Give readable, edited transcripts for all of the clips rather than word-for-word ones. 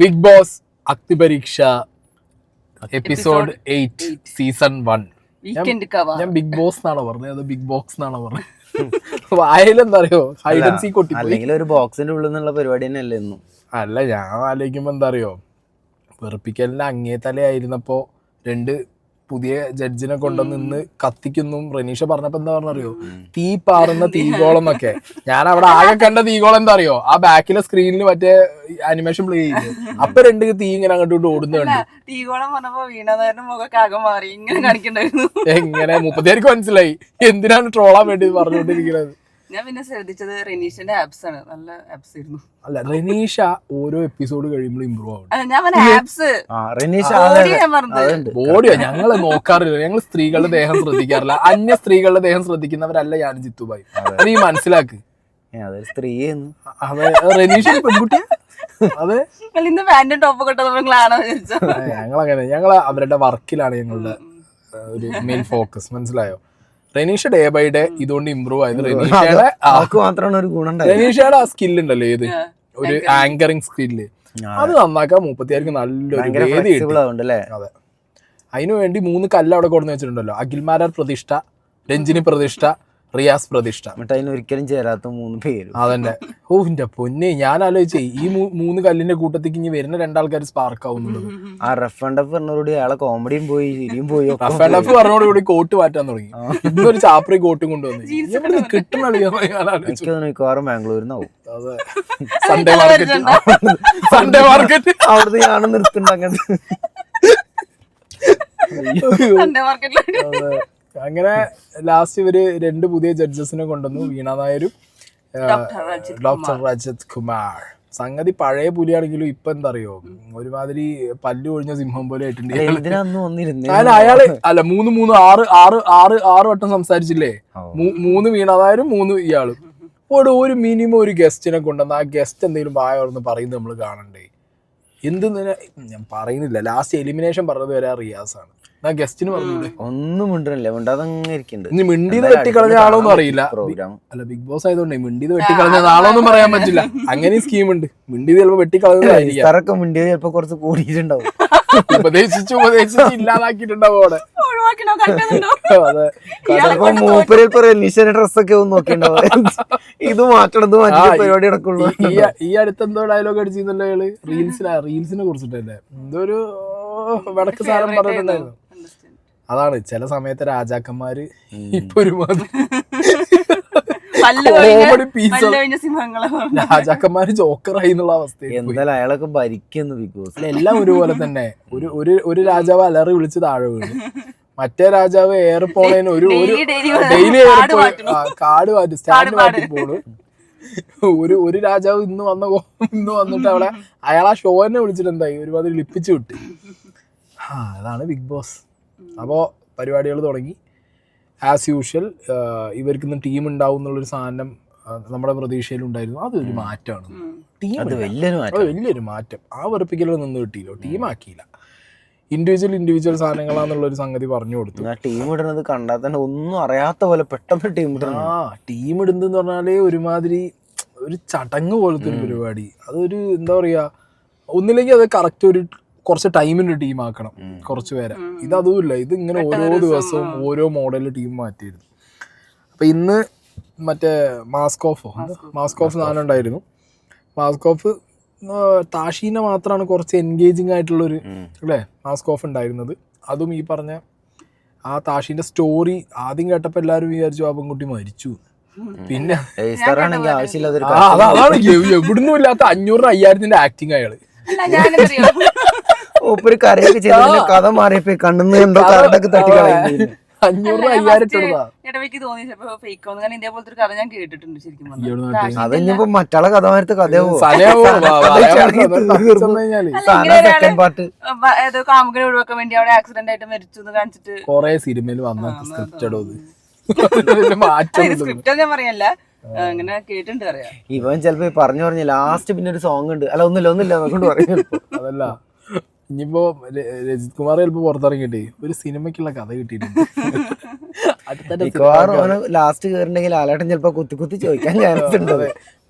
Big Boss Agnipareeksha episode 8 season 1. ഞാൻ big boss എന്നാണോ പറഞ്ഞത്, അത് ബിഗ് ബോക്സ് എന്നാണോ പറഞ്ഞത്? വായലെന്താ അറിയോ, ഹൈഡ് ആൻഡ് സീക്ക് കൊട്ടി. അല്ലെങ്കിൽ ഒരു ബോക്സിന്റെ ഉള്ളിൽ നിന്നുള്ള പരിപാടി തന്നെയല്ലേ ഇന്നും. അല്ല, ഞാൻ ആലോചിക്കുമ്പോ എന്താ അറിയോ, വെറുപ്പിക്കലിന്റെ അങ്ങേ തലയായിരുന്നപ്പോ രണ്ട് പുതിയ ജഡ്ജിനെ കൊണ്ടുവന്ന് ഇന്ന് കത്തിക്കുന്നു. റനീഷ പറഞ്ഞപ്പോ എന്താ പറഞ്ഞറിയോ, തീ പാറുന്ന തീഗോളം എന്നൊക്കെ. ഞാൻ അവിടെ ആകെ കണ്ട തീഗോളം എന്താ അറിയോ, ആ ബാക്കിലെ സ്ക്രീനിൽ മറ്റേ അനിമേഷൻ പ്ലേ ചെയ്തു. അപ്പൊ രണ്ട് തീ ഇങ്ങനെ അങ്ങോട്ട് ഓടുന്നുണ്ട്. തീഗോളം പറഞ്ഞപ്പോ വീണതായിരുന്നു മുഖമൊക്കെ ആകെ മാറി ഇങ്ങനെ കാണിക്കണ്ടായിരുന്നു. എങ്ങനെ 30 മനസ്സിലായി എന്തിനാണ് ട്രോളാൻ വേണ്ടി പറഞ്ഞുകൊണ്ടിരിക്കുന്നത്. ഞാൻ പിന്നെ ശ്രദ്ധിച്ചത് റെനീഷിന്റെ ആപ്സ് ആണ്. നല്ല ആപ്സ് ആയിരുന്നു. അല്ല, റനീഷ ഓരോ എപ്പിസോഡ് കഴിയുമ്പോൾ ഇമ്പ്രൂവ് ആവും. ബോഡിയോ ഞങ്ങള് നോക്കാറില്ല, ഞങ്ങൾ സ്ത്രീകളുടെ ദേഹം ശ്രദ്ധിക്കാറില്ല. അന്യ സ്ത്രീകളുടെ ദേഹം ശ്രദ്ധിക്കുന്നവരല്ല ഞാൻ ജിത്തുബായി. നീ മനസ്സിലാക്ക്. സ്ത്രീ അതെ, റനീഷ പെൺകുട്ടിയാ. അതെ, ഇന്ന് പാന്റും ടോപ്പ് ഒക്കെ ഞങ്ങളങ്ങനെ ഞങ്ങള് അവരുടെ വർക്കിലാണ് ഞങ്ങളുടെ ഒരു മെയിൻ ഫോക്കസ്. മനസ്സിലായോ? റനീഷ ഡേ ബൈ ഡേ ഇതുകൊണ്ട് ഇമ്പ്രൂവ് ആയത്. റനീഷയുടെ റനീഷയുടെ ആ സ്കില്ലുണ്ടല്ലോ, ഏത് ഒരു ആങ്കറിങ് സ്കില്ല്, അത് നന്നാക്കാൻ 34 നല്ലൊരു വേദി കിട്ടി. അതെ, അതിനു വേണ്ടി 3 കല്ല് അവിടെ കൊടുന്ന് വെച്ചിട്ടുണ്ടല്ലോ. അഖിൽമാരാർ പ്രതിഷ്ഠ, രഞ്ജിനി പ്രതിഷ്ഠ, റിയാസ് പ്രതിഷ്ഠ. ഒരിക്കലും ചേരാത്ത 3 പേര്. അതന്നെ. ഓ എന്റെ പൊന്നെ, ഞാൻ ആലോചിച്ചേ ഈ 3 കല്ലിന്റെ കൂട്ടത്തേക്ക് ഇനി വരുന്ന 2 ആൾക്കാർ സ്പാർക്ക് ആവുന്നുള്ളത്. ആ റഫ് ആൻഡ് ടഫ് പറഞ്ഞോടുകൂടി അയാളെ കോമഡിയും പോയി, ശരിയും പോയി. റഫ് ആൻഡ് ടഫ് പറഞ്ഞോടുകൂടി കോട്ട് മാറ്റാൻ തുടങ്ങി. ഇന്നൊരു ചാപ്രി കോട്ടും കൊണ്ടുവന്നു കിട്ടണ മിക്കവാറും ബാംഗ്ലൂരിന്നാവും. അതെ, സൺഡേ മാർക്കറ്റ് അവിടുന്ന് ഞാൻ നിർത്തുന്നുണ്ട്. അതെ, അങ്ങനെ ലാസ്റ്റ് ഇവര് 2 പുതിയ ജഡ്ജസിനെ കൊണ്ടുവന്നു, വീണ നായരും ഡോക്ടർ രജിത് കുമാർ. സംഗതി പഴയ പുലിയാണെങ്കിലും ഇപ്പൊ എന്താ അറിയോ, ഒരുമാതിരി പല്ലു ഒഴിഞ്ഞ സിംഹം പോലെ ആയിട്ടുണ്ട്. അയാള് അല്ല 3 വട്ടം സംസാരിച്ചില്ലേ, 3 വീണ നായരും 3 ഇയാളും. ഒരു മിനിമം ഒരു ഗസ്റ്റിനെ കൊണ്ടുവന്ന് ആ ഗസ്റ്റ് എന്തെങ്കിലും വായോർന്ന് പറയുന്നത് നമ്മൾ കാണണ്ടേ? എന്തെന്ന് ഞാൻ പറയുന്നില്ല. ലാസ്റ്റ് എലിമിനേഷൻ പറഞ്ഞത് വരെ റിയാസാണ്. ഗസ്റ്റിന് പറഞ്ഞില്ലേ, ഒന്നും മിണ്ടല്ലേ, മിണ്ടാതങ്ങനെ ഇരിക്കുന്നുണ്ട്. ഇനി മിണ്ടിയത് വെട്ടിക്കളഞ്ഞ ആളോന്നും അറിയില്ല. അല്ല, ബിഗ് ബോസ് ആയതുകൊണ്ടേ മിണ്ടിയത് വെട്ടിക്കളഞ്ഞത് ആളോന്നും പറയാൻ പറ്റില്ല. അങ്ങനെ സ്കീം ഉണ്ട്. മിണ്ടിയത് ചിലപ്പോ വെട്ടിക്കളഞ്ഞതായിരിക്കും. മിണ്ടിയത് ചിലപ്പോ കുറച്ച് കൂടിയിട്ടുണ്ടാവും. ഉപദേശിച്ച് ഇല്ലാതാക്കിയിട്ടുണ്ടാവും അവിടെ. അതെ, ഡ്രസ്സൊക്കെ ഒന്ന് നോക്കിണ്ടാവും. ഇത് മാറ്റണത് പരിപാടി നടക്കുള്ളൂ. ഈ അടുത്തെന്തോ ഡയലോഗ് അടിച്ചിരുന്നല്ലോ അയാള്, റീൽസിനെ കുറിച്ചിട്ടല്ലേ എന്തോ ഒരു വടക്ക് സാധനം പറഞ്ഞിട്ടുണ്ടായിരുന്നു. അതാണ് ചില സമയത്ത് രാജാക്കന്മാര് ഇപ്പൊ ഒരുമാതിരി രാജാക്കന്മാര് ജോക്കറായി എന്നുള്ള അവസ്ഥ. എന്തായാലും അയാളൊക്കെ ഭരിക്കുന്നു ബിഗ് ബോസ്. എല്ലാം ഒരുപോലെ തന്നെ. ഒരു രാജാവ് അലറി വിളിച്ച് താഴെ വീണു, മറ്റേ രാജാവ് എയർപോളേന് ഒരു ഡെയിലി കാട് മാറ്റി സ്റ്റാൻഡ് മാറ്റി പോണു. ഒരു രാജാവ് ഇന്ന് വന്നിട്ട് അവിടെ അയാൾ ആ ഷോനെ വിളിച്ചിട്ട് എന്തായി ഒരുമാതിരി ലിപ്പിച്ചു വിട്ട്. അതാണ് ബിഗ് ബോസ്. അപ്പോൾ പരിപാടികൾ തുടങ്ങി. ആസ് യൂഷ്വൽ ഇവർക്കിന്ന് ടീം ഉണ്ടാവും എന്നുള്ളൊരു സാധനം നമ്മുടെ പ്രതീക്ഷയിലുണ്ടായിരുന്നു. അതൊരു മാറ്റമാണ്. വലിയൊരു മാറ്റം. ആ വെറുപ്പിക്കലിൽ നിന്ന് കിട്ടിയില്ലോ, ടീമാക്കിയില്ല. ഇൻഡിവിജ്വൽ സാധനങ്ങളാന്നുള്ളൊരു സംഗതി പറഞ്ഞു കൊടുത്തു. ടീം ഇടുന്നത് കണ്ടാൽ തന്നെ ഒന്നും അറിയാത്ത പോലെ പെട്ടെന്ന് ടീം ഇടുന്നതെന്ന് പറഞ്ഞാല് ഒരുമാതിരി ഒരു ചടങ്ങ് പോലത്തെ ഒരു പരിപാടി. അതൊരു എന്താ പറയാ, ഒന്നില്ലെങ്കിൽ അത് കറക്റ്റ് കുറച്ച് ടൈമിന് ടീം ആക്കണം കുറച്ച് പേരെ. ഇതതുമില്ല, ഇത് ഇങ്ങനെ ഓരോ ദിവസവും ഓരോ മോഡലിൽ ടീം മാറ്റിയിരുന്നു. അപ്പൊ ഇന്ന് മറ്റേ മാസ്ക് ഓഫ് സാധനം ഉണ്ടായിരുന്നു. മാസ്ക് ഓഫ് താഷീനെ മാത്രമാണ് കുറച്ച് എൻഗേജിങ് ആയിട്ടുള്ളൊരു അല്ലേ മാസ്ക് ഓഫ് ഉണ്ടായിരുന്നത്. അതും ഈ പറഞ്ഞ ആ താഷീന്റെ സ്റ്റോറി ആദ്യം കേട്ടപ്പോ എല്ലാവരും വിചാരിച്ചു ആ പെൺകുട്ടി മരിച്ചു. പിന്നെ അതാണ് എവിടുന്നും ഇല്ലാത്ത 500-5000 ആക്ടിങ് അയാള്. ഒരു കരയൊക്കെ ചെയ്ത കഥ മാറിയപ്പോ കണ്ണുന്ന് എന്തോ കറണ്ടൊക്കെ തട്ടി കളയുന്നു. 500-5000 അതിപ്പോ മറ്റുള്ള കഥമാരത്തെ കഥയാവോ? കാമുകനെ ഒഴിവാക്കാൻ വേണ്ടി അവിടെ ആക്സിഡന്റ് ആയിട്ട് മരിച്ചു എന്ന് കാണിച്ചിട്ട് കൊറേ സിനിമയിൽ വന്ന സ്ക്രിപ്റ്റഡോ സ്ക്രിപ്റ്റ് ഞാൻ പറയല്ല, അങ്ങനെ കേട്ടിട്ടുണ്ട് അറിയാം. ഇവൻ ചിലപ്പോ പറഞ്ഞു ലാസ്റ്റ് പിന്നെ ഒരു സോങ് ഉണ്ട്, അല്ല ഒന്നുമില്ല അതുകൊണ്ട് പറയും. അതല്ല, ഇനിയിപ്പോ രജിത് കുമാർ ചിലപ്പോ പുറത്തിറങ്ങിയിട്ടേ ഒരു സിനിമയ്ക്കുള്ള കഥ കിട്ടിയിട്ടുണ്ട്. മിക്കവാറും അവന് ലാസ്റ്റ് കേറിണ്ടെങ്കിൽ ലാലേട്ടൻ ചിലപ്പോ കുത്തി കുത്തി ചോദിക്കാൻ ചാൻസ് ഉണ്ട്.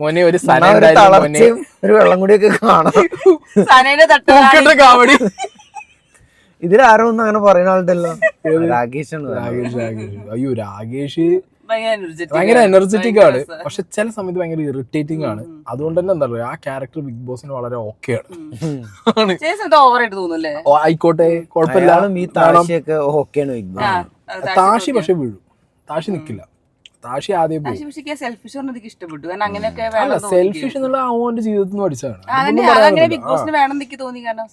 മോനെ ഒരു ഒരു തളർച്ചയും ഒരു വെള്ളം കൂടിയൊക്കെ കാണാം. സനയുടെ തട്ട് കാവടി. ഇതിലാരോ ഒന്നും അങ്ങനെ പറയുന്ന ആളുണ്ടല്ലോ. രാകേഷാണ്. അയ്യോ രാകേഷ് ഭയങ്കര ഭയങ്കര എനർജറ്റിക് ആണ്, പക്ഷെ ചില സമയത്ത് ഭയങ്കര ഇറിറ്റേറ്റിംഗ് ആണ്. അതുകൊണ്ട് തന്നെ എന്താ പറയുക, ആ ക്യാരക്ടർ ബിഗ് ബോസിന് വളരെ ഓക്കെ ആണ്. ഓവറായിട്ട് തോന്നുന്നല്ലേ? ആയിക്കോട്ടെ കുഴപ്പമില്ല. ഈ താഴ്ചയൊക്കെ ഓക്കെയാണ് ബിഗ് ബോസ്. താഷി പക്ഷെ വീഴും, താഷി നിക്കില്ല. താഷി ആദ്യം പോകും. സെൽഫിഷ് എനിക്ക് ഇഷ്ടപ്പെട്ടു. കാരണം അങ്ങനെയൊക്കെ അല്ല, സെൽഫിഷ് എന്നുള്ള അവന്റെ ജീവിതത്തിൽ നിന്ന് പഠിച്ചതാണ്. ബിഗ് ബോസിന് വേണം എനിക്ക് തോന്നി. കാരണം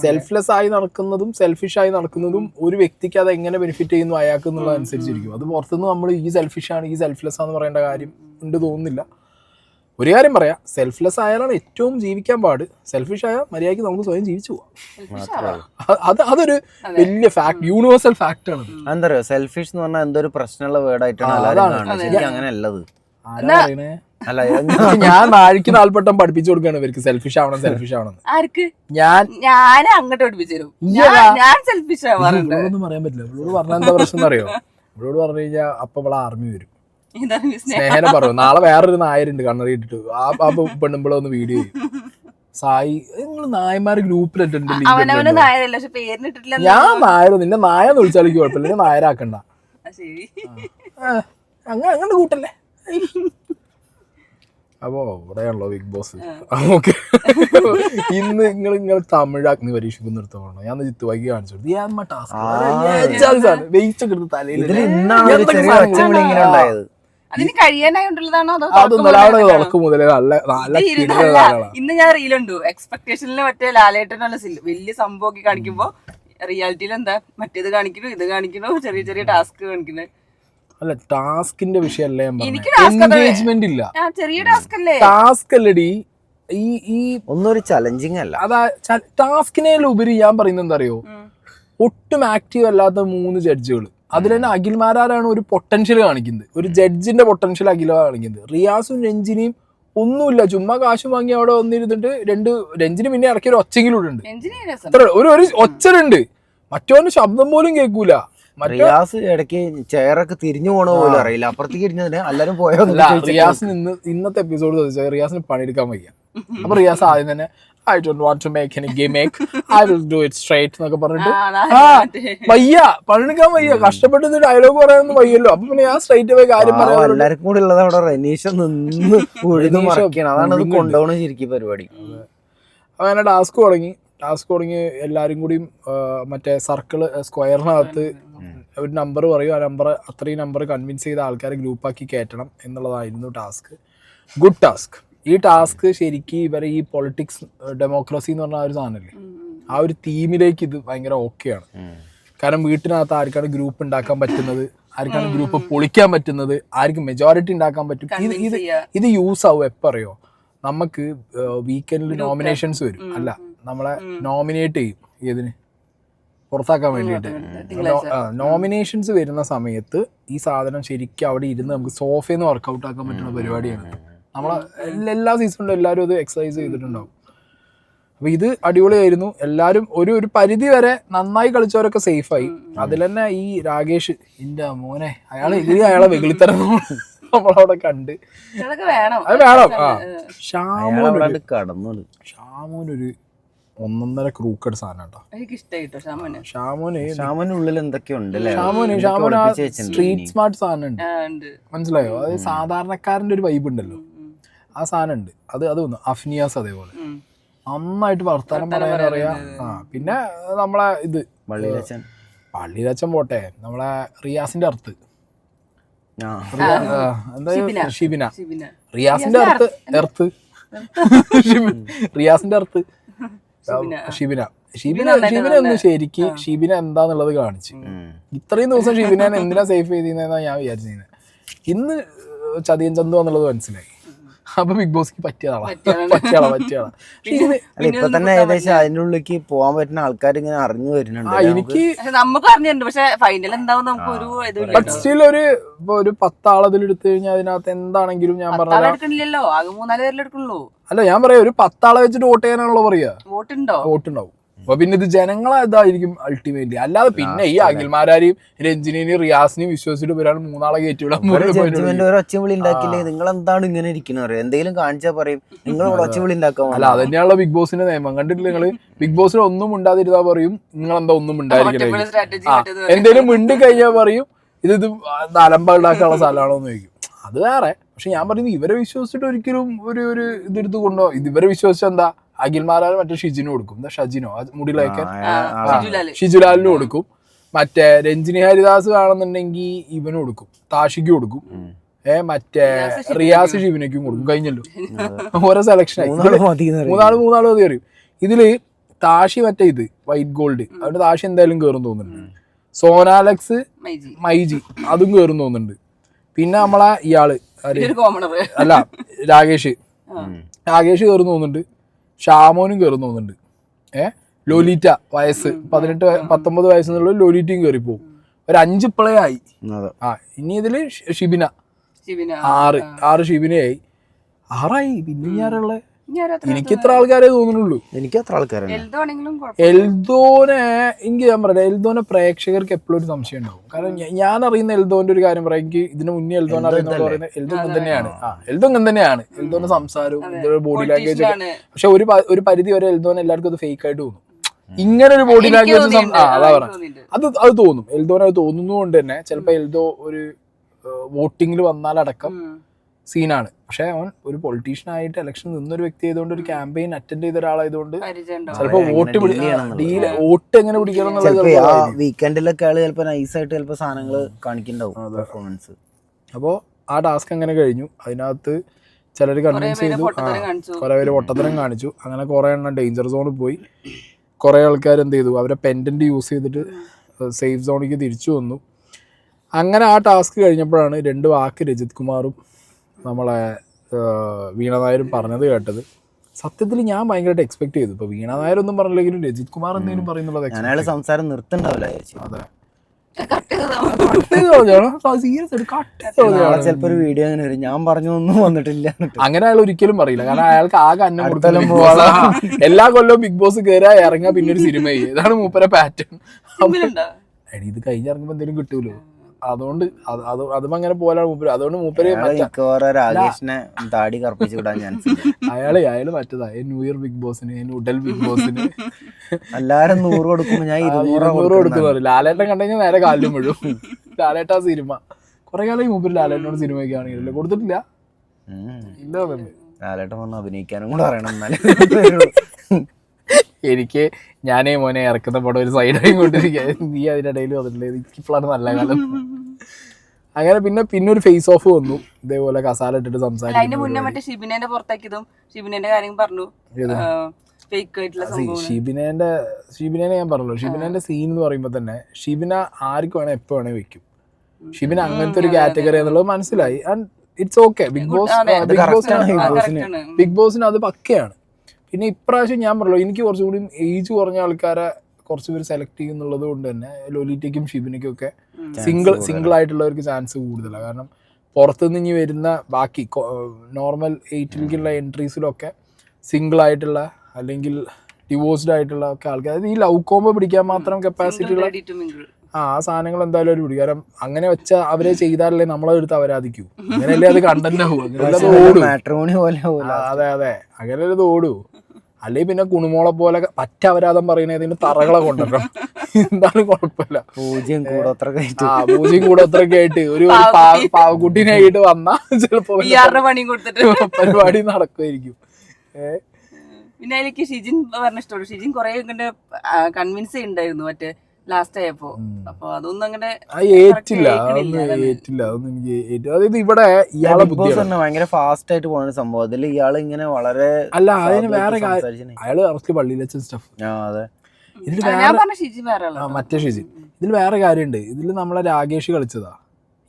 സെൽഫ്ലെസ് ആയി നടക്കുന്നതും സെൽഫിഷ് ആയി നടക്കുന്നതും ഒരു വ്യക്തിക്ക് അത് എങ്ങനെ ബെനിഫിറ്റ് ചെയ്യുന്നു അയാൾക്ക് എന്നുള്ളത് അനുസരിച്ചിരിക്കും. അത് പുറത്തുനിന്ന് നമ്മൾ ഈ സെൽഫിഷ് ആണ് ഈ സെൽഫ്ലെസ് ആണെന്ന് പറയേണ്ട കാര്യം ഉണ്ട് തോന്നുന്നില്ല. ഒരു കാര്യം പറയാം, സെൽഫ്ലെസ് ആയാലാണ് ഏറ്റവും ജീവിക്കാൻ പാട്. സെൽഫിഷ് ആയാൽ മര്യാദയ്ക്ക് നമുക്ക് സ്വയം ജീവിച്ചു പോവാം. അതൊരു വലിയ ഫാക്ട്, യൂണിവേഴ്സൽ ഫാക്ട് ആണ്. എന്താ പറയുക, സെൽഫിഷ് എന്ന് പറഞ്ഞാൽ എന്തോ ഒരു പ്രശ്നമുള്ള വേർഡായിട്ടാണ് അങ്ങനെ ഉള്ളത്. ആരാ പറയണേ? അല്ല, ഞാൻ നാഴിക്ക് നാൽപ്പട്ടം പഠിപ്പിച്ചു കൊടുക്കുകയാണ് ഇവർക്ക് സെൽഫിഷ് ആവണം സെൽഫിഷ് ആവണം. ആർക്ക്? ഞാൻ അങ്ങോട്ട് പഠിപ്പിച്ചു തരും. ഞാൻ സെൽഫിഷ് ഇവളോടൊന്നും പറയാൻ പറ്റില്ല. ഇവളോട് പറഞ്ഞാൽ എന്താ പ്രശ്നം അറിയോ? ഇവളോട് പറഞ്ഞു കഴിഞ്ഞാൽ അപ്പൊ ഇവിടെ ആർമി വരും. സ്നേഹനെ പറഞ്ഞു നാളെ വേറൊരു നായരുണ്ട് കണ്ണറിയിട്ടിട്ട് ആ പെണ്ണുമ്പോഴെ ഒന്ന് വീഡിയോ ചെയ്യും. സായി നിങ്ങൾ നായന്മാര് ഗ്രൂപ്പിലിട്ടുണ്ട്. ഞാൻ നായരോ നിന്നെ നായെന്ന് വിളിച്ചാലേക്ക് കുഴപ്പമില്ല, ഞാൻ നായരാക്കണ്ട. അങ്ങനെ കൂട്ടല്ലേ. അപ്പോ ഇവിടെയാണല്ലോ ബിഗ് ബോസ്. ഓക്കെ, ഇന്ന് നിങ്ങൾ തമിഴ് അഗ്നി പരീക്ഷയ്ക്ക് നിർത്തണം. ഞാൻ ജിത്തു വൈകി കാണിച്ചു അതൊന്നും അവിടെ ഉറക്കു മുതലേ നല്ല നല്ല. ഇന്ന് ഞാൻ റീലുണ്ടു എക്സ്പെക്ടേഷനിൽ മറ്റേ ലാലേട്ടനുള്ള വലിയ സംഭവം കാണിക്കുമ്പോ റിയാലിറ്റിയിൽ എന്താ മറ്റേത് കാണിക്കണു ഇത് കാണിക്കണു ചെറിയ ചെറിയ ടാസ്ക് കാണിക്കുന്നത്. അല്ല, ടാസ്കിന്റെ വിഷയല്ലേ എൻഗേജ്മെന്റ് ഇല്ല. ചെറിയ ടാസ്ക് അല്ലേ? ടാസ്ക് അല്ലടി, ഈ ഒന്നൊരു ചലഞ്ചിങ് അല്ല. അതാ ടാസ്കിനേലുപരി ഞാൻ പറയുന്നത് എന്താ അറിയോ, ഒട്ടും ആക്റ്റീവ് അല്ലാത്ത 3 ജഡ്ജുകൾ. അതിൽ തന്നെ അഖിൽമാരാണ് ഒരു പൊട്ടൻഷ്യൽ കാണിക്കുന്നത്, ഒരു ജഡ്ജിന്റെ പൊട്ടൻഷ്യൽ അഖില കാണിക്കുന്നത്. റിയാസും രഞ്ജിനിയും ഒന്നുമില്ല, ചുമ്മാ കാശ് വാങ്ങി അവിടെ വന്നിരുന്നിട്ട് രഞ്ജിനി പിന്നെ ഇറക്കിയ ഒരു ഒച്ചെങ്കിലും ഉണ്ട്. ഒരു ഒച്ചലുണ്ട്, മറ്റോന്റെ ശബ്ദം പോലും കേൾക്കൂല. റിയാസ് ഇടയ്ക്ക് ചെയറൊക്കെ തിരിഞ്ഞു പോണ പോലും അറിയില്ല. അപ്പുറത്തേക്ക് ഇരുന്നതിന് എല്ലാരും പോയോ. റിയാസിന് ഇന്നത്തെ എപ്പിസോഡ് ചോദിച്ചാൽ റിയാസിന് പണിയെടുക്കാൻ വയ്യ. അപ്പൊ റിയാസ് ആദ്യം തന്നെ I don't want to make any gimmick, I will do it straight എന്നൊക്കെ പറഞ്ഞിട്ട് വയ്യ, പണിയെടുക്കാൻ വയ്യ, കഷ്ടപ്പെട്ട് ഡയലോഗ് പറയാനൊന്നും വയ്യല്ലോ. അപ്പൊ പിന്നെ ഞാൻ സ്ട്രൈറ്റ് പോയി കാര്യം പറയാം. എല്ലാവർക്കും കൂടി ഉള്ളത് അവിടെ റെനീഷ നിന്ന് ഉഴുതു മറിക്കണം. അതാണ് അത് കൊണ്ടുപോകണം ശരിക്കും പരിപാടി. അങ്ങനെ ടാസ്ക് തുടങ്ങി എല്ലാരും കൂടി മറ്റേ സർക്കിള് സ്ക്വയറിനകത്ത് ഒരു നമ്പർ പറയും. ആ നമ്പർ അത്രയും നമ്പർ കൺവിൻസ് ചെയ്ത ആൾക്കാരെ ഗ്രൂപ്പാക്കി കയറ്റണം എന്നുള്ളതായിരുന്നു ടാസ്ക്. Good task. ഈ ടാസ്ക് ശരിക്കും ഇവരെ ഈ പൊളിറ്റിക്സ് ഡെമോക്രസി എന്ന് പറഞ്ഞ ഒരു സാധനമല്ലേ, ആ ഒരു തീമിലേക്ക് ഇത് ഭയങ്കര ഓക്കെയാണ്. കാരണം വീട്ടിനകത്ത് ആർക്കാണ് ഗ്രൂപ്പ് ഉണ്ടാക്കാൻ പറ്റുന്നത്, ആർക്കാണ് ഗ്രൂപ്പ് പൊളിക്കാൻ പറ്റുന്നത്, ആർക്ക് മെജോറിറ്റി ഉണ്ടാക്കാൻ പറ്റും. ഇത് യൂസ് ആവും എപ്പോൾ അറിയോ, നമുക്ക് വീക്കെൻഡിൽ നോമിനേഷൻസ് വരും. അല്ല, നമ്മളെ നോമിനേറ്റ് ചെയ്യും ഏതിന്, പുറത്താക്കാൻ വേണ്ടിയിട്ട്. നോമിനേഷൻസ് വരുന്ന സമയത്ത് ഈ സാധനം ശരിക്കും അവിടെ ഇരുന്ന് നമുക്ക് സോഫയിൽ നിന്ന് വർക്കൗട്ട് ആക്കാൻ പറ്റുന്ന പരിപാടിയാണ്. നമ്മളെ എല്ലാ സീസണിലും എല്ലാവരും അത് എക്സസൈസ് ചെയ്തിട്ടുണ്ടാവും. അപ്പൊ ഇത് അടിപൊളിയായിരുന്നു. എല്ലാവരും ഒരു പരിധി വരെ നന്നായി കളിച്ചവരൊക്കെ സേഫായി. അതിൽ തന്നെ ഈ രാകേഷ്, എന്റെ മോനെ, അയാളെ വെകിളിത്തരം നമ്മളവിടെ കണ്ട്. അത് വേണം. ഷാമോനൊരു 1.5 ക്രൂക്കഡ് സാധനം കേട്ടോ. ഷാമോനുള്ളിൽ എന്തൊക്കെയുണ്ട്. സ്ട്രീറ്റ് സ്മാർട്ട് സാധനം ഉണ്ട്, മനസ്സിലായോ? അത് സാധാരണക്കാരന്റെ ഒരു വൈബ് ഉണ്ടല്ലോ, ആ സാധനം ഉണ്ട്. അത് വന്നു അഫ്നിയാസ് അതേപോലെ നന്നായിട്ട് വർത്താനം പറയാൻ അറിയാം. പിന്നെ നമ്മളെ ഇത് പള്ളിയിലച്ചൻ പോട്ടെ, നമ്മളെ റിയാസിന്റെ അടുത്ത് എന്താ ഷിബിന, റിയാസിന്റെ അടുത്ത് റിയാസിന്റെ അടുത്ത് ഷിബിന ഒന്ന് ശരിക്ക് ഷിബിന എന്താന്നുള്ളത് കാണിച്ചു. ഇത്രയും ദിവസം ഷിബിനെ എന്തിനാ സേഫ് ചെയ്തിരുന്നതെന്നാ ഞാൻ വിചാരിച്ചിരുന്നത്. ഇന്ന് ചതിയൻ ചന്തു എന്നുള്ളത് മനസ്സിലായി. അപ്പൊ ബിഗ് ബോസ്ക്ക് പറ്റിയതാളാ. ഇപ്പൊ തന്നെ ഏകദേശം അതിന്റെ ഉള്ളിലേക്ക് പോകാൻ പറ്റുന്ന ആൾക്കാർ ഇങ്ങനെ അറിഞ്ഞു വരുന്നുണ്ട്. എനിക്ക് നമുക്ക് അറിഞ്ഞിട്ടുണ്ട്, പക്ഷെ ഫൈനൽ എന്താവും നമുക്ക് ഒരു 10 ആൾ അതിലെടുത്തു കഴിഞ്ഞാൽ അതിനകത്ത് എന്താണെങ്കിലും ഞാൻ പറഞ്ഞല്ലോ, ആകെ 3-4 പേരിലെടുക്കുള്ളൂ. അല്ല, ഞാൻ പറയാം ഒരു 10 ആളെ വെച്ചിട്ട് വോട്ട് ചെയ്യാനാണല്ലോ പറയാ. വോട്ടുണ്ടാവും. അപ്പൊ പിന്നെ ഇത് ജനങ്ങളെ ഇതായിരിക്കും അൾട്ടിമേറ്റ്ലി. അല്ലാതെ പിന്നെ ഈ അഖിൽമാരെയും രഞ്ജിനെയും റിയാസിനെയും വിശ്വസിച്ചിട്ട് ഒരാൾ 3 ആളെ ജഡ്ജ്മെന്റ് ഒരു ഒച്ചവിളി ഉണ്ടാക്കില്ലേ നിങ്ങൾ എന്താണ് ഇങ്ങനെ ഇരിക്കുന്നത് എന്തെങ്കിലും കാണിച്ചാൽ പറയും നിങ്ങൾ ഒച്ചവിളി ഉണ്ടാക്കാൻ. അല്ല അത് തന്നെയാണല്ലോ ബിഗ് ബോസിന്റെ നിയമം. കണ്ടിട്ടില്ല നിങ്ങള്? ബിഗ് ബോസിൽ ഒന്നും ഉണ്ടാതിരുന്നാ പറയും നിങ്ങളെന്താ ഒന്നും ഉണ്ടായിരിക്കണേ. എന്തേലും മിണ്ടി കഴിഞ്ഞാൽ പറയും ഇത് അലമ്പ ഉണ്ടാക്കാനുള്ള സ്ഥലമാണോ എന്ന് ചോദിക്കും. അത് വേറെ. പക്ഷെ ഞാൻ പറയുന്നത് ഇവരെ വിശ്വസിച്ചിട്ട് ഒരിക്കലും ഒരു ഇതെടുത്ത് കൊണ്ടോ. ഇവരെ വിശ്വസിച്ച എന്താ അഖിൽമാരാൽ മറ്റേ ഷിജിന് കൊടുക്കും. എന്താ ഷജിനോ മുടിയിലൊക്കെ ഷിജുലാലിന് കൊടുക്കും. മറ്റേ രഞ്ജിനി ഹരിദാസ് കാണുന്നുണ്ടെങ്കിൽ ഇവന് കൊടുക്കും, താഷിക്ക് കൊടുക്കും. മറ്റേ റിയാസ് ഷിബിനയ്ക്കും കൊടുക്കും. കഴിഞ്ഞല്ലോ ഓരോ സെലക്ഷനായി. മൂന്നാള് മതി അറിയും. ഇതില് താഷി മറ്റേ ഇത് വൈറ്റ് ഗോൾഡ് അതുകൊണ്ട് താഷി എന്തായാലും കയറും തോന്നുന്നുണ്ട്. സോനാലക്സ് മൈജി അതും കയറും തോന്നുന്നുണ്ട്. പിന്നെ നമ്മളെ ഇയാള് അല്ല രാകേഷ് കയറും തോന്നുന്നുണ്ട്. ഷാമോനും കയറും തോന്നുന്നുണ്ട്. ലോലിറ്റ വയസ്സ് 18-19 വയസ്സെന്നുള്ള ലോലിറ്റയും കയറിപ്പോവും. ഒരു 5 പ്ലേ ആയി. ഇനി ഇതില് ഷിബിന 6 ഷിബിനയായി 6ആയി. പിന്നെ ഞാനുള്ള എനിക്ക് ഇത്ര ആൾക്കാരെ തോന്നുന്നുള്ളൂ. എനിക്ക് അത്ര ആൾക്കാരെ എൽദോനെ എനിക്ക് ഞാൻ പറയാം, എൽദോനെ പ്രേക്ഷകർക്ക് എപ്പോഴും ഒരു സംശയം ഉണ്ടാവും. കാരണം ഞാൻ അറിയുന്ന എൽദോന്റെ ഒരു കാര്യം പറയാം. എനിക്ക് ഇതിന് മുന്നേ എൽദോൻ അറിയുന്നത് പറയുന്നത് എൽദോ അങ്ങനെ തന്നെയാണ്. എൽദോ അങ്ങനെ തന്നെയാണ്. എൽദോന്റെ സംസാരവും ബോഡി ലാംഗ്വേജ് ഒക്കെ. പക്ഷെ ഒരു പരിധി വരെ എൽദോൻ എല്ലാവർക്കും അത് ഫേക്ക് ആയിട്ട് തോന്നും. ഇങ്ങനെ ഒരു ബോഡി ലാംഗ്വേജ് അതാ പറയാം, അത് തോന്നും. എൽദോനെ അത് തോന്നുന്നതുകൊണ്ട് തന്നെ ചിലപ്പോ എൽദോ ഒരു വോട്ടിങ്ങിൽ വന്നാലടക്കം സീനാണ്. പക്ഷെ അവൻ ഒരു പൊളിറ്റീഷ്യൻ ആയിട്ട് ഇലക്ഷൻ നിന്നൊരു വ്യക്തി ആയതുകൊണ്ട്, ഒരു ക്യാമ്പയിൻ അറ്റൻഡ് ചെയ്ത ഒരാളായതുകൊണ്ട് ചിലപ്പോ വോട്ട് എങ്ങനെ പിടിക്കണം എന്നുള്ളത് വീക്കെൻഡിലൊക്കെ ആള് ചിലപ്പോ നൈസായിട്ട് ചിലപ്പോ സാധനങ്ങൾ കാണിക്കുന്നുണ്ടാവും പെർഫോമൻസ്. അപ്പോൾ ആ ടാസ്ക് അങ്ങനെ കഴിഞ്ഞു. അതിനകത്ത് ചിലർ കൺവിൻസ് ചെയ്തു, കുറെ പേര് പൊട്ടത്തരം കാണിച്ചു. അങ്ങനെ കുറെ എണ്ണം ഡേഞ്ചർ സോണിൽ പോയി. കുറെ ആൾക്കാർ എന്ത് ചെയ്തു, അവരെ പെൻഡന്റ് യൂസ് ചെയ്തിട്ട് സേഫ് സോണിലേക്ക് തിരിച്ചു വന്നു. അങ്ങനെ ആ ടാസ്ക് കഴിഞ്ഞപ്പോഴാണ് 2 വാക്ക് രജിത് കുമാറും നമ്മളെ വീണ നായരും പറഞ്ഞത് കേട്ടത്. സത്യത്തിൽ ഞാൻ ഭയങ്കരമായിട്ട് എക്സ്പെക്ട് ചെയ്തു. ഇപ്പൊ വീണ നായരൊന്നും പറഞ്ഞില്ലെങ്കിലും രജിത് കുമാർ എന്തെങ്കിലും പറയുന്നുള്ളത് സംസാരം നിർത്തണ്ടാവില്ല. അതെ, ചിലപ്പോ ഒരു വീഡിയോ അങ്ങനെ വരും, ഞാൻ പറഞ്ഞൊന്നും വന്നിട്ടില്ല. അങ്ങനെ അയാൾ ഒരിക്കലും പറയില്ല. കാരണം അയാൾക്ക് ആകെ അന്നം കൊടുത്താലും എല്ലാ കൊല്ലവും ബിഗ് ബോസ് കയറാ ഇറങ്ങാ പിന്നെ ഒരു സിനിമ ചെയ്യും. ഇതാണ് മൂപ്പരെ പാറ്റേൺ. ഇത് കഴിഞ്ഞിറങ്ങുമ്പോ എന്തെങ്കിലും കിട്ടൂലോ. അതുകൊണ്ട് അതും അങ്ങനെ പോലാണ് മൂപ്പര്. അതുകൊണ്ട് മൂപ്പര് താടി കറുപ്പിച്ച് വിടാൻ ചാൻസ്. അയാള് മറ്റേതാ ന്യൂ ഇയർ ബിഗ് ബോസിന്, ഉഡൽ ബിഗ് ബോസിന് എല്ലാരും 100 കൊടുക്കുമ്പോ ഞാൻ 200 കൊടുക്കുന്നത്. ലാലേട്ടൻ കണ്ടുകഴിഞ്ഞാൽ നേരെ കാലിലും വീഴും. ലാലേട്ട സിനിമ കുറെ കാലം മൂപ്പര് ലാലേട്ടനോട് സിനിമയൊക്കെ ആണെങ്കിലല്ലേ കൊടുത്തിട്ടില്ല. ഇല്ല ലാലേട്ടൻ വന്ന് അഭിനയിക്കാനും കൂടെ അറിയണം. എനിക്ക് ഞാനേ മോനെ ഇറക്കുന്ന പടം ഒരു സൈഡായി കൊണ്ടിരിക്കുക. നീ അതിനിടയിൽ വന്നിട്ടില്ല. എനിക്കിപ്പോഴാണ് നല്ല കാലം. അങ്ങനെ പിന്നെ ഒരു ഫേസ് ഓഫ് വന്നു. ഇതേപോലെ കസാല ഇട്ടിട്ട് സംസാരിക്കും. ഷിബിനെ ഞാൻ പറഞ്ഞല്ലോ, ഷിബിനെ സീൻ എന്ന് പറയുമ്പോ തന്നെ ഷിബിന ആർക്ക് വേണേ എപ്പോ വേണേ വെക്കും. ഷിബിന അങ്ങനത്തെ ഒരു കാറ്റഗറി എന്നുള്ളത് മനസ്സിലായി. And it's okay. ബിഗ് ബോസിന് അത് പക്കയാണ്. പിന്നെ ഇപ്രാവശ്യം ഞാൻ പറഞ്ഞല്ലോ, എനിക്ക് കുറച്ചുകൂടി ഏജ് കുറഞ്ഞ ആൾക്കാരെ കുറച്ച് പേര് സെലക്ട് ചെയ്യുന്നുള്ളത് കൊണ്ട് തന്നെ ലോലിറ്റയ്ക്കും ഷിബിനയ്ക്കും ഒക്കെ സിംഗിൾ ആയിട്ടുള്ളവർക്ക് ചാൻസ് കൂടുതലാണ്. കാരണം പുറത്തുനിന്ന് ഇനി വരുന്ന ബാക്കി നോർമൽ 8ലേക്കുള്ള എൻട്രീസിലൊക്കെ സിംഗിൾ ആയിട്ടുള്ള അല്ലെങ്കിൽ ഡിവോഴ്സ്ഡ് ആയിട്ടുള്ള ഒക്കെ ആൾക്കാർ, അതായത് ഈ ലവ് കോംബോ പിടിക്കാൻ മാത്രം കപ്പാസിറ്റി ഉള്ള ആ സാധനങ്ങൾ എന്തായാലും അവർ പിടിക്കും. കാരണം അങ്ങനെ വെച്ച അവരെ ചെയ്താലല്ലേ നമ്മളെടുത്ത് അവരാധിക്കൂ. അങ്ങനെയല്ലേ അത് കണ്ടന്റ് ആവും. അതെ അങ്ങനെ ഇത് ഓടൂ. അല്ലെങ്കിൽ പിന്നെ കുണുമോളെ പോലെ പറ്റ അപരാധം പറയുന്നതിന് തറകളെ കൊണ്ടുവരണം. എന്തായാലും കുഴപ്പമില്ല. പൂജ്യം കൂടൊത്രയൊക്കെ ആയിട്ട് ഒരു പാവക്കുട്ടീനായിട്ട് വന്നാ ചിലപ്പോ പരിപാടി നടക്കുമായിരിക്കും. പിന്നെ എനിക്ക് ഷിജിൻ പറഞ്ഞ ഇഷ്ടമുള്ളൂ. ഷിജിൻ കുറെ കൺവിൻസ് ചെയ്യുന്നുണ്ടായിരുന്നു മറ്റേ ലാസ്റ്റ് ആയപ്പോ. അപ്പൊ അതൊന്നും അങ്ങനെ ഏറ്റില്ല. അതായത് ഇവിടെ ഇയാളെ ഭയങ്കര ഫാസ്റ്റ് ആയിട്ട് പോകുന്ന സംഭവം. അതിൽ ഇയാള് ഇങ്ങനെ വളരെ അല്ല, അതിന് വേറെ അയാള് അവർക്ക് പള്ളിയിൽ വെച്ച സ്റ്റഫ്. മറ്റേ ഷിജിൻ ഇതിൽ വേറെ കാര്യമുണ്ട്. ഇതിൽ നമ്മളെ രാകേഷ് കളിച്ചതാ.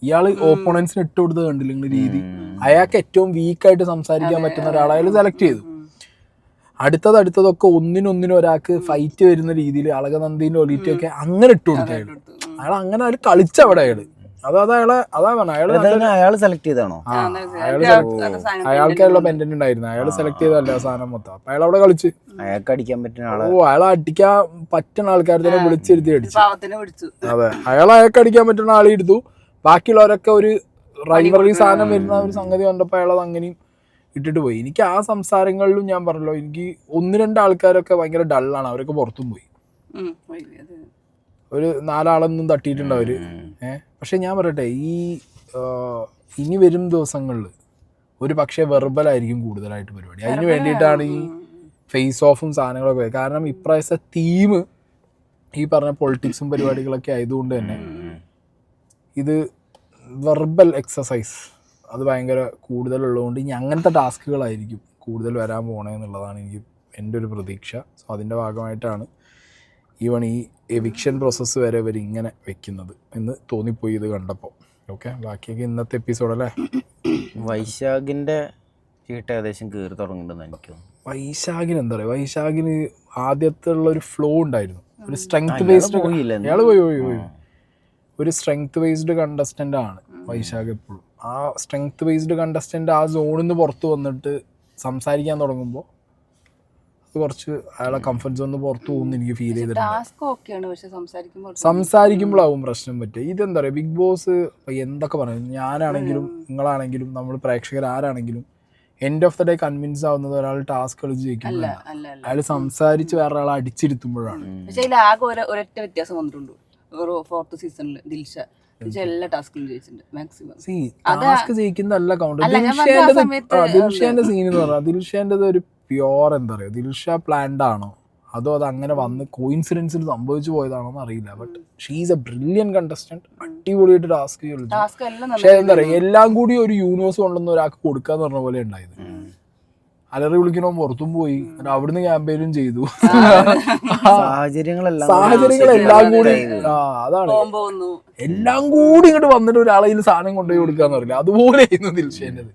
ഇയാള് ഓപ്പോണൻസിന് ഇട്ട് കൊടുത്തത് കണ്ടില്ല നിങ്ങളുടെ രീതി. അയാൾക്ക് ഏറ്റവും വീക്കായിട്ട് സംസാരിക്കാൻ പറ്റുന്ന ഒരാളെ അയാൾ സെലക്ട് ചെയ്തു. അടുത്തതൊക്കെ ഒന്നിനൊന്നിനും ഒരാൾക്ക് ഫൈറ്റ് വരുന്ന രീതിയിൽ അളകനന്ദിന്റെ ഒലിറ്റൊക്കെ അങ്ങനെ ഇട്ട് കൊടുത്ത അയാൾ അങ്ങനെ അതിൽ കളിച്ചവിടെ അയാള് അതാ പറഞ്ഞ അയാള് സെലക്ട് ചെയ്താണോ? അയാൾക്കുള്ള പെൻഡന്റ് ഉണ്ടായിരുന്നു, അയാൾ സെലക്ട് ചെയ്തല്ല സാധനം മൊത്തം. അപ്പൊ അയാൾ അവിടെ കളിച്ച് അയാൾക്ക് അടിക്കാൻ പറ്റുന്ന ആള്. അയാളെ അടിക്കാൻ പറ്റുന്ന ആൾക്കാർ തന്നെ വിളിച്ചിരുത്തി അടിച്ചു. അതെ, അയാൾക്ക് അടിക്കാൻ പറ്റുന്ന ആളെ എടുത്തു. ബാക്കിയുള്ളവരൊക്കെ ഒരു റൈവറി സാധനം വരുന്ന ഒരു സംഗതി കണ്ടപ്പോ അയാളത് അങ്ങനെയും ഇട്ടിട്ട് പോയി. എനിക്ക് ആ സംസാരങ്ങളിലും ഞാൻ പറഞ്ഞല്ലോ, എനിക്ക് 1-2 ആൾക്കാരൊക്കെ ഭയങ്കര ഡള്ളാണ്, അവരൊക്കെ പുറത്തും പോയി. ഒരു 4 ആളൊന്നും തട്ടിയിട്ടുണ്ട് അവര്. പക്ഷെ ഞാൻ പറയട്ടെ, ഇനി വരും ദിവസങ്ങളിൽ ഒരു പക്ഷേ വെർബലായിരിക്കും കൂടുതലായിട്ട് പരിപാടി. അതിന് വേണ്ടിയിട്ടാണ് ഈ ഫേസ് ഓഫും സാധനങ്ങളൊക്കെ. കാരണം ഇപ്രാവശ്യത്തെ തീം ഈ പറഞ്ഞ പൊളിറ്റിക്സും പരിപാടികളൊക്കെ ആയതുകൊണ്ട് തന്നെ ഇത് വെർബൽ എക്സസൈസ് അത് ഭയങ്കര കൂടുതലുള്ളതുകൊണ്ട് ഇനി അങ്ങനത്തെ ടാസ്കുകളായിരിക്കും കൂടുതൽ വരാൻ പോകണമെന്നുള്ളതാണ് എൻ്റെ ഒരു പ്രതീക്ഷ. സോ അതിൻ്റെ ഭാഗമായിട്ടാണ് ഈവൺ ഈ എവിക്ഷൻ പ്രോസസ്സ് വരെ ഇവർ ഇങ്ങനെ വെക്കുന്നത് എന്ന് തോന്നിപ്പോയി ഇത് കണ്ടപ്പോൾ. ഓക്കെ, ബാക്കിയൊക്കെ ഇന്നത്തെ എപ്പിസോഡല്ലേ. വൈശാഖിൻ്റെ ചീട്ട് ഏകദേശം കയറി തുടങ്ങുന്നുണ്ടെന്ന് എനിക്ക് തോന്നുന്നു. വൈശാഖിന് എന്താ പറയുക, വൈശാഖിന് ആദ്യത്തെ ഉള്ള ഒരു ഫ്ലോ ഉണ്ടായിരുന്നു, ഒരു സ്ട്രെങ്ത് ബേസ്ഡ്. അയാൾ പോയി ഒരു സ്ട്രെങ്ത് ബേസ്ഡ് കണ്ടസ്റ്റൻ്റ് ആണ് വൈശാഖ് എപ്പോഴും. ആ സ്ട്രെങ്ത് ബേസ്ഡ് കണ്ടസ്റ്റൻ്റ് ആ സോണിൽ നിന്ന് പുറത്ത് വന്നിട്ട് സംസാരിക്കാൻ തുടങ്ങുമ്പോൾ കുറച്ച് അയാളെ കംഫർട്ട് സോണിൽ പുറത്ത് പോകുന്നു എനിക്ക് ഫീൽ ചെയ്തിട്ടുണ്ട്. സംസാരിക്കുമ്പോഴാവും പ്രശ്നം പറ്റുക. ഇതെന്താ പറയുക, ബിഗ് ബോസ് എന്തൊക്കെ പറയും, ഞാനാണെങ്കിലും നിങ്ങളാണെങ്കിലും നമ്മൾ പ്രേക്ഷകർ ആരാണെങ്കിലും end of the day convince ആവുന്നത് ഒരാൾ ടാസ്ക് കളിച്ച് ജയിക്കുമ്പോൾ അയാൾ സംസാരിച്ച് വേറെ ആളെ അടിച്ചിരുത്തുമ്പോഴാണ്. പക്ഷേ ഇതിൽ ആകെ ഒരൊറ്റ വ്യത്യാസം വന്നിട്ടുണ്ട്. 4th സീസണിൽ ദിൽഷ എല്ലാ ടാസ്കും ജയിച്ചിട്ടുണ്ട് മാക്സിമം. ടാസ്ക് ജയിക്കുന്നതല്ല കൗണ്ട്. ദിൽഷേന്റെ സീൻ എന്ന് പറഞ്ഞാൽ ദിൽഷേന്റെ ഒരു പ്യോർ എന്താ പറയുക, ദിൽഷ പ്ലാൻഡ് ആണോ അതോ അത് അങ്ങനെ വന്ന് കോയിൻസിഡൻസിൽ സംഭവിച്ചു പോയതാണോ എന്ന് അറിയില്ല. But she is A brilliant contestant. അടിപൊളിയായിട്ട് ടാസ്ക് കളിച്ചു. പക്ഷെ എന്താ പറയുക, എല്ലാം കൂടി ഒരു യൂണിവേഴ്സ് കൊണ്ടുവന്ന് ഒരാൾക്ക് കൊടുക്കാന്ന് പറഞ്ഞ പോലെ ഉണ്ടായത്. അലറി വിളിക്കണോ പുറത്തും പോയി, അവിടുന്ന് ക്യാമ്പയിനും ചെയ്തു. സാഹചര്യങ്ങളെല്ലാം കൂടി അതാണ് എല്ലാം കൂടി ഇങ്ങോട്ട് വന്നിട്ട് ഒരാളെ സാധനം കൊണ്ടുപോയി കൊടുക്കാന്ന് പറയില്ല, അതുപോലെ ആയിരുന്നു ദിൽഷേൻ്റെത്.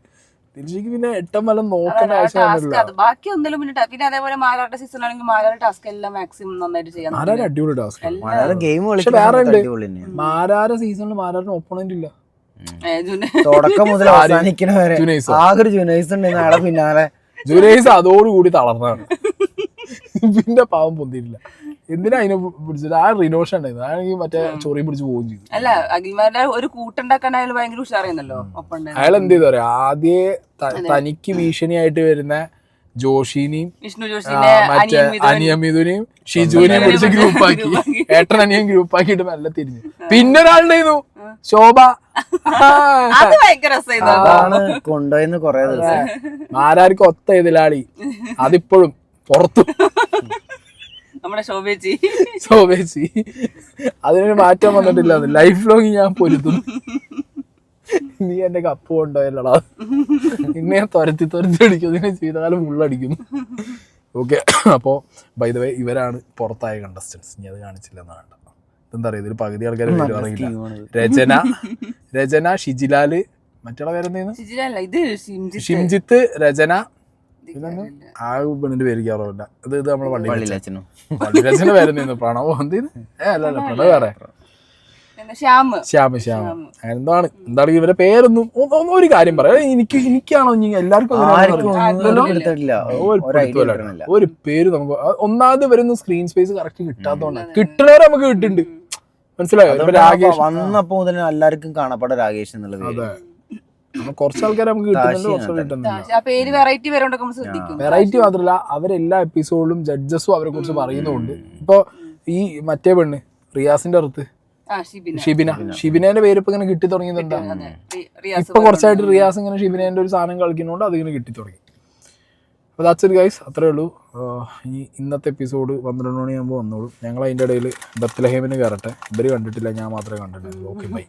ദിൽഷയ്ക്ക് പിന്നെ എട്ടം വല്ലം നോക്കേണ്ട ആവശ്യമില്ല. ബാക്കി ഒന്നിലും പിന്നെ അതേപോലെ മാലാരുടെ സീസൺ ആണെങ്കിൽ മാലാരുടെ ടാസ്ക് എല്ലാം മാക്സിമം നന്നായിട്ട് ചെയ്യാൻ. മാരാര് അടിപൊളി ടാസ്ക്. പക്ഷെ വേറെ ഉണ്ട്, മാരാര സീസണിൽ മാരാറിന് ഒപ്പണന്റ് ഇല്ല. തുടക്കം മുതൽ അവസാനിക്കണവരെ ആകെ ഒരു ജുനൈസ് ഉണ്ട് അയാളെ പിന്നാലെ. ജുനൈസ് അതോടുകൂടി തളർന്നാണ്, പിന്നെ പാവം പൊന്തിയില്ല. എന്തിനാ അതിനെ പിടിച്ചിട്ട് ആ റിനോഷൻ ഉണ്ടായിരുന്നു, അയാൾക്ക് മറ്റേ ചൊറി പിടിച്ച് പോവുകയും ചെയ്തു. അല്ല, അഖിൽമാരുടെ ഒരു കൂട്ടുണ്ടാക്കാൻ അയാൾ ഭയങ്കര ഉഷാറായിരുന്നല്ലോ. അയാൾ എന്ത് ചെയ്തു പറയാ, ആദ്യേ തനിക്ക് ഭീഷണിയായിട്ട് വരുന്ന ജോഷിനെയും മറ്റേ അനിയമിതുനെയും ഷിജുവിനെയും പിടിച്ച് ഗ്രൂപ്പാക്കി, ഏട്ടൻ അനിയൻ ഗ്രൂപ്പാക്കിയിട്ട് നല്ല തിരിഞ്ഞു. പിന്നെ ഒരാളുണ്ടായിരുന്നു ശോഭ, കൊണ്ടുപോയിന്ന് കൊറേ ദിവസം ആരാർക്ക് ഒത്ത എതിലാളി അതിപ്പോഴും പുറത്തു. നമ്മുടെ ശോഭേച്ചി അതിനൊരു മാറ്റം വന്നിട്ടില്ല. ലൈഫ് ലോങ് ഞാൻ പൊരുത്തുന്നു. നീ എന്റെ കപ്പ് കൊണ്ടുപോയല്ലടാ, നിന്നെ ഞാൻ തുരത്തി അടിക്കും, നിന്നെ ചെയ്താലും ഉള്ളടിക്കുന്നു. ഓക്കെ, അപ്പോൾ ബൈ ദ വേ ഇവരാണ് പുറത്തായ കണ്ടസ്റ്റൻസ്. ഇനി അത് കാണിച്ചില്ലെന്ന് വേണ്ട. എന്താ പറയുക, ഇതിൽ പകുതി ആൾക്കാരെ പേര് അറിയില്ല. രചന, ഷിജിലാല്, മറ്റുള്ള പേരെന്തായിരുന്നു, ഷിംജിത്ത്, രചന, ആ പെണ്ണിന്റെ പേര് അറിയില്ല. ഇത് നമ്മളെ പള്ളിയിലച്ഛന്റെ പേരെന്തായിരുന്നു, പ്രണവ് അല്ല പ്രണവ് വേറെ, ശ്യാമ് എന്താണ് ഇവരെ പേരൊന്നും. ഒരു കാര്യം പറയാം, എനിക്കാണോ എല്ലാവർക്കും ഒരു പേര് നമുക്ക് ഒന്നാമത് വരുന്ന സ്ക്രീൻ സ്പേസ് കറക്റ്റ് കിട്ടാത്തതുകൊണ്ടാണ്. കിട്ടുന്നവരെ നമുക്ക് കിട്ടുന്നുണ്ട്, മനസ്സിലായോ. രാകേഷ് വന്നപ്പോ മുതൽ എല്ലാവർക്കും കാണപ്പെട രാകേഷ് എന്നുള്ളത്. അതെ, കുറച്ച് ആൾക്കാരെ നമുക്ക് കിട്ടുന്നുണ്ട്, കുറച്ച് കിട്ടുന്നില്ല. വെറൈറ്റി മാത്രമല്ല, അവരെല്ലാ എപ്പിസോഡിലും ജഡ്ജസും അവരെ കുറിച്ച് പറയുന്നുണ്ട്. ഇപ്പൊ ഈ മറ്റേ പെണ്ണ് റിയാസിന്റെ അടുത്ത് ഷിബിനേന്റെ പേര് ഇപ്പൊ ഇങ്ങനെ കിട്ടി തുടങ്ങിയതുണ്ടാ. ഇപ്പൊ കുറച്ചായിട്ട് റിയാസ് ഇങ്ങനെ ഷിബിനേന്റെ ഒരു സാധനം കളിക്കുന്നതുകൊണ്ട് അതിങ്ങനെ കിട്ടി തുടങ്ങി. അപ്പോൾ ദാറ്റ്സ് ഇറ്റ് ഗൈസ്, അത്രേ ഉള്ളൂ. ഈ ഇന്നത്തെ എപ്പിസോഡ് 12 മണിയാകുമ്പോൾ വന്നോളൂ. ഞങ്ങൾ അതിൻ്റെ ഇടയിൽ ബത്ലഹേമിന് കയറട്ടെ. ഇവര് കണ്ടിട്ടില്ല, ഞാൻ മാത്രമേ കണ്ടിട്ടുള്ളൂ. Okay bye.